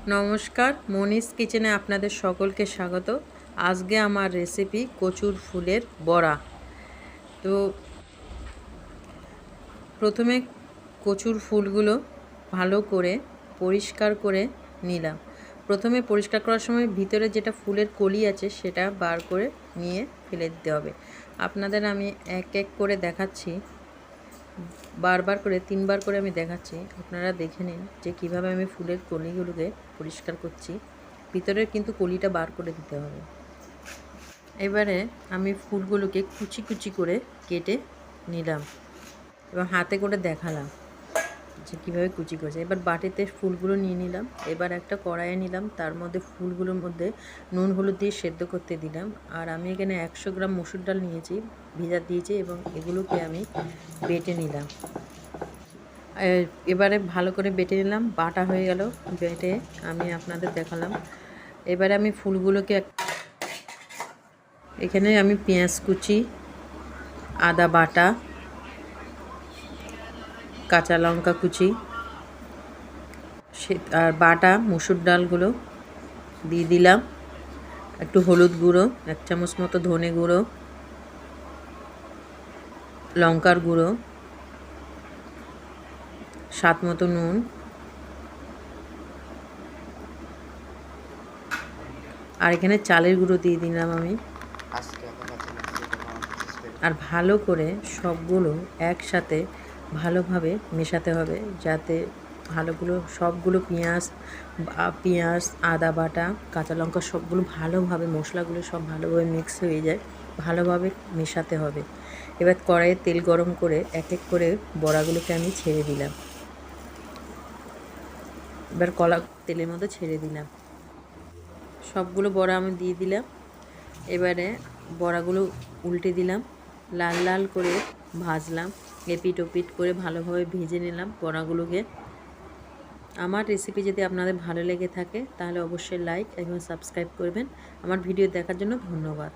নমস্কার, মনিস কিচেনে আপনাদের সকলকে স্বাগত। আজকে আমার রেসিপি কচুর ফুলের বড়া। তো প্রথমে কচুর ফুলগুলো ভালো করে পরিষ্কার করে নিলাম। প্রথমে পরিষ্কার করার সময় ভিতরে যেটা ফুলের কলি আছে সেটা বার করে নিয়ে ফেলে দিতে হবে। আপনাদের আমি এক এক করে দেখাচ্ছি, বারবার করে 3বার করে আমি দেখাচ্ছি। আপনারা দেখে নিন যে কীভাবে আমি ফুলের কলিগুলোকে পরিষ্কার করছি। ভিতরের কিন্তু কলিটা বার করে দিতে হবে। এবারে আমি ফুলগুলোকে কুচি কুচি করে কেটে নিলাম এবং হাতে করে দেখালাম যে কীভাবে কুচি করেছে। এবার বাটিতে ফুলগুলো নিয়ে নিলাম। এবার একটা কড়াইয়ে নিলাম, তার মধ্যে ফুলগুলোর মধ্যে নুন হলুদ দিয়ে সেদ্ধ করতে দিলাম। আর আমি এখানে 100 গ্রাম মসুর ডাল নিয়েছি, ভিজা দিয়েছি, এবং এগুলোকে আমি বেটে নিলাম। এবারে ভালো করে বেটে নিলাম, বাটা হয়ে গেল। বেটে আমি আপনাদের দেখালাম। এবারে আমি ফুলগুলোকে এখানে আমি পেঁয়াজ কুচি, আদা বাটা, কাঁচা লঙ্কা কুচি আর বাটা মসুর ডালগুলো দিয়ে দিলাম। একটু হলুদ গুঁড়ো, 1 চামচ মতো ধনে গুঁড়ো, লঙ্কার গুঁড়ো, স্বাদ মতো নুন, আর এখানে চালের গুঁড়ো দিয়ে দিলাম আমি। আর ভালো করে সবগুলো একসাথে ভালোভাবে মেশাতে হবে, যাতে সবগুলো পেঁয়াজ, আদা বাটা, কাঁচা লঙ্কা সবগুলো ভালোভাবে, মশলাগুলো সব ভালোভাবে মিক্স হয়ে যায়। ভালোভাবে মেশাতে হবে। এবার কড়াইয়ে তেল গরম করে এক এক করে বড়াগুলোকে আমি ছেড়ে দিলাম। এবার তেলের মধ্যে ছেড়ে দিলাম। সবগুলো বড়া আমি দিয়ে দিলাম। এবারে বড়াগুলো উল্টে দিলাম, লাল লাল করে ভাজলাম। এপিট ওপিট করে ভালোভাবে ভেজে নিলাম বড়াগুলোকে। আমার রেসিপি যদি আপনাদের ভালো লেগে থাকে তাহলে অবশ্যই লাইক এবং সাবস্ক্রাইব করবেন। আমার ভিডিও দেখার জন্য ধন্যবাদ।